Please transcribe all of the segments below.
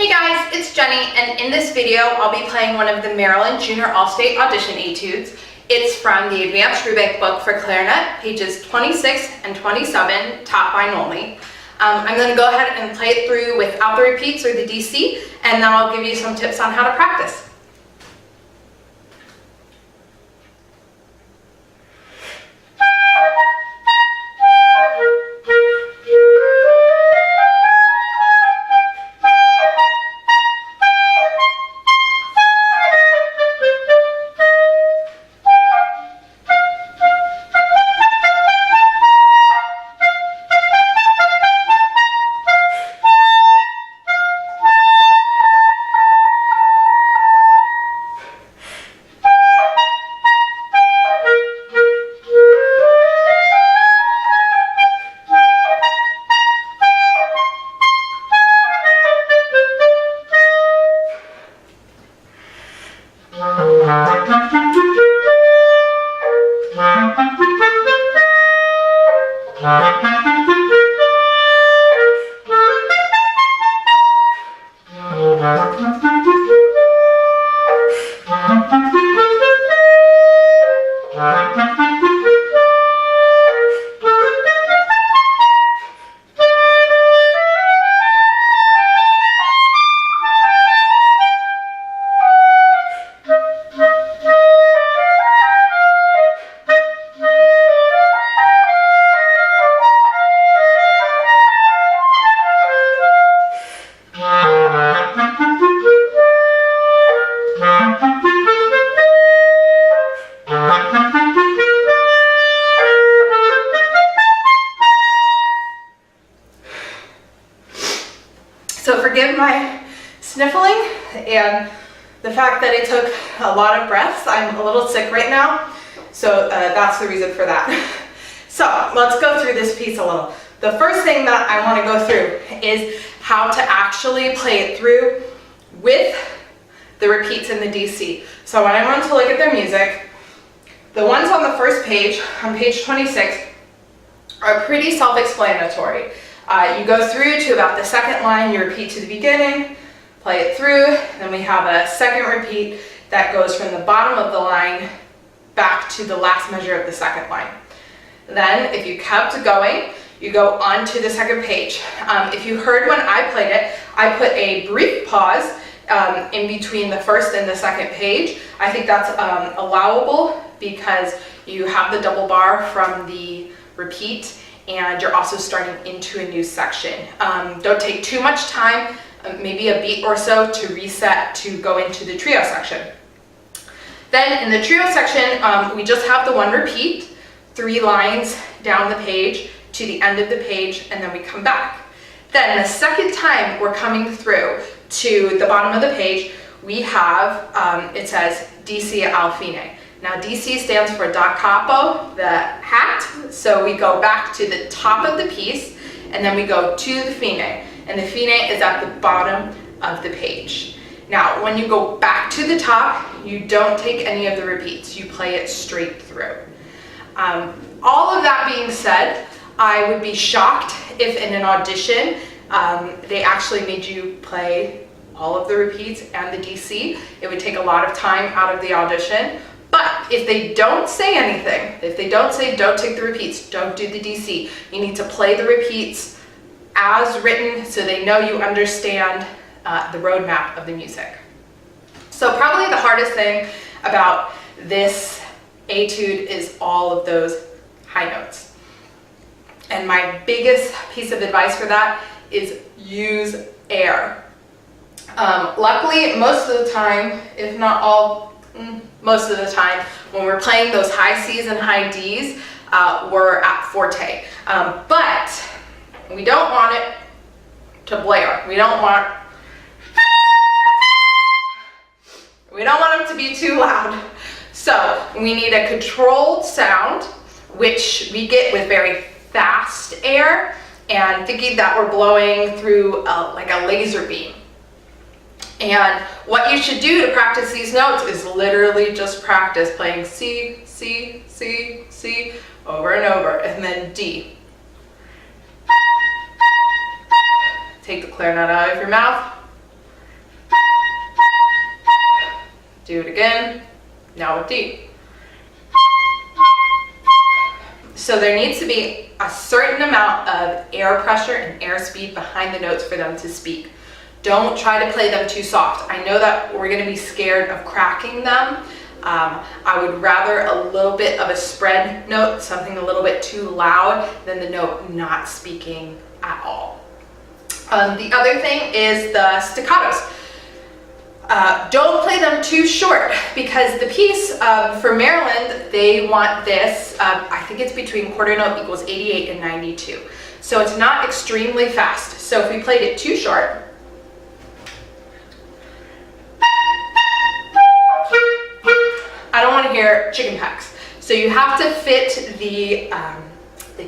Hey guys, it's Jenny, and in this video I'll be playing one of the Maryland Junior All-State Audition Etudes. It's from the Advanced Rubank book for Clarinet, pages 26 and 27, top line only. I'm going to go ahead and play it through without the repeats or the DC, and then I'll give you some tips on how to practice. So forgive my sniffling and the fact that it took a lot of breaths. I'm a little sick right now, so that's the reason for that. So let's go through this piece a little. The first thing that I want to go through is how to actually play it through with the repeats in the DC. So when I want to look at their music, the ones on the first page, on page 26, are pretty self-explanatory. You go through to about the second line, you repeat to the beginning, play it through, then we have a second repeat that goes from the bottom of the line back to the last measure of the second line. Then, if you kept going, you go on to the second page. If you heard when I played it, I put a brief pause in between the first and the second page. I think that's allowable because you have the double bar from the repeat and you're also starting into a new section. Don't take too much time, maybe a beat or so to reset to go into the trio section. Then in the trio section, we just have the one repeat, 3 lines down the page to the end of the page, and then we come back. Then the second time we're coming through to the bottom of the page, we have, it says DC al fine. Now DC stands for da capo, the hat, so we go back to the top of the piece and then we go to the fine, and the fine is at the bottom of the page. Now when you go back to the top, you don't take any of the repeats, you play it straight through. All of that being said, I would be shocked if in an audition they actually made you play all of the repeats and the DC. It would take a lot of time out of the audition. But if they don't say anything, if they don't say don't take the repeats, don't do the DC, you need to play the repeats as written so they know you understand the roadmap of the music. So probably the hardest thing about this etude is all of those high notes. And my biggest piece of advice for that is use air. Luckily, most of the time, if not all, most of the time, when we're playing those high C's and high D's, we're at forte. But we don't want it to blare. We don't want them to be too loud. So we need a controlled sound, which we get with very fast air, and thinking that we're blowing through like a laser beam. And what you should do to practice these notes is literally just practice playing C, C, C, C over and over, and then D. Take the clarinet out of your mouth. Do it again, now with D. So there needs to be a certain amount of air pressure and air speed behind the notes for them to speak. Don't try to play them too soft. I know that we're going to be scared of cracking them. I would rather a little bit of a spread note, something a little bit too loud, than the note not speaking at all. The other thing is the staccatos. Don't play them too short, because the piece for Maryland, they want this, I think it's between quarter note equals 88 and 92. So it's not extremely fast. So if we played it too short, I don't want to hear chicken pecks. So you have to fit the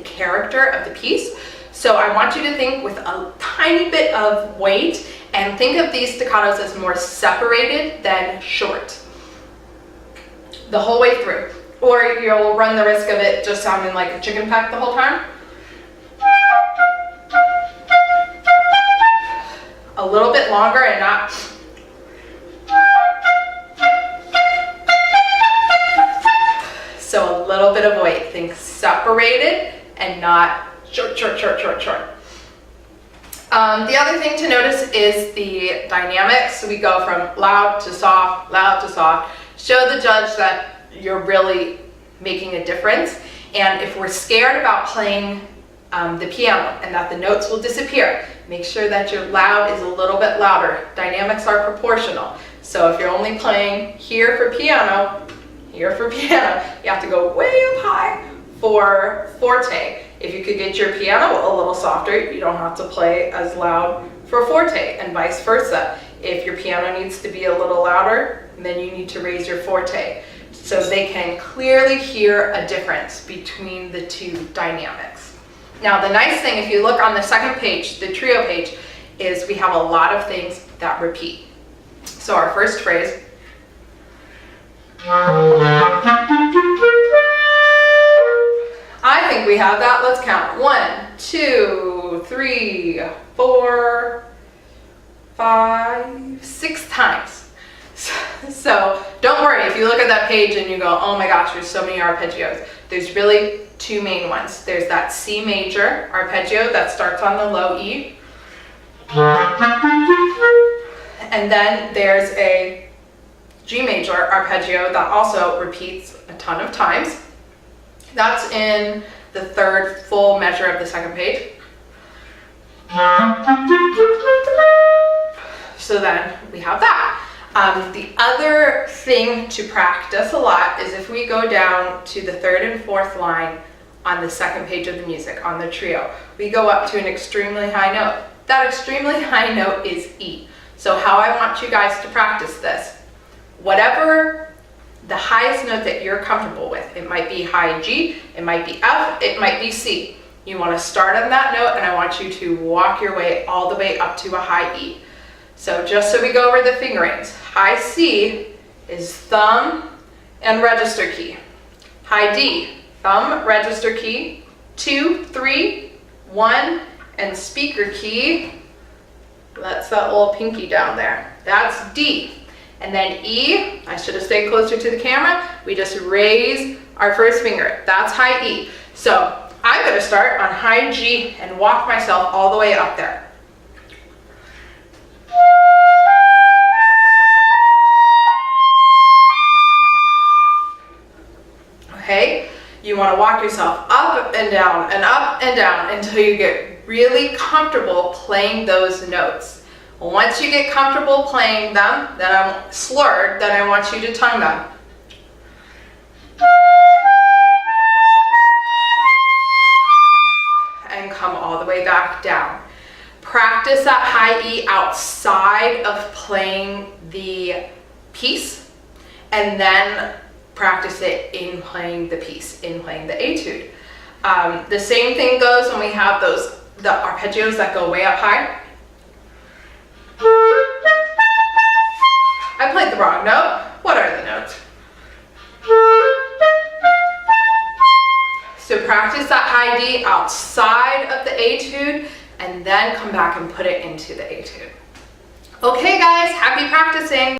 character of the piece. So I want you to think with a tiny bit of weight, and think of these staccatos as more separated than short the whole way through. Or you'll run the risk of it just sounding like a chicken peck the whole time. A little bit longer and not. So a little bit of weight. Think separated and not short, short, short, short, short. The other thing to notice is the dynamics. So we go from loud to soft, loud to soft. Show the judge that you're really making a difference. And if we're scared about playing the piano and that the notes will disappear, make sure that your loud is a little bit louder. Dynamics are proportional. So if you're only playing here for piano, you have to go way up high for forte. If you could get your piano a little softer, you don't have to play as loud for forte, and vice versa. If your piano needs to be a little louder, then you need to raise your forte, so they can clearly hear a difference between the two dynamics. Now, the nice thing, if you look on the second page, the trio page, is we have a lot of things that repeat. So our first phrase, I think we have that. Let's count. 1, 2, 3, 4, 5, 6 times. So don't worry if you look at that page and you go, oh my gosh, there's so many arpeggios. There's really two main ones. There's that C major arpeggio that starts on the low E. And then there's a G major arpeggio that also repeats a ton of times. That's in the third full measure of the second page. So then we have that. The other thing to practice a lot is if we go down to the third and fourth line on the second page of the music, on the trio, we go up to an extremely high note. That extremely high note is E. So how I want you guys to practice this, whatever the highest note that you're comfortable with. It might be high G, it might be F, it might be C. You want to start on that note, and I want you to walk your way all the way up to a high E. So just so we go over the fingerings, high C is thumb and register key. High D, thumb, register key, 2, 3, 1, and speaker key. That's that little pinky down there. That's D. And then E, I should have stayed closer to the camera. We just raise our first finger. That's high E. So I'm going to start on high G and walk myself all the way up there. Okay, you want to walk yourself up and down until you get really comfortable playing those notes. Once you get comfortable playing them, then I'm slurred, then I want you to tongue them. And come all the way back down. Practice that high E outside of playing the piece, and then practice it in playing the piece, in playing the etude. The same thing goes when we have the arpeggios that go way up high. I played the wrong note. What are the notes? So practice that high D outside of the etude, and then come back and put it into the etude. Okay guys, happy practicing.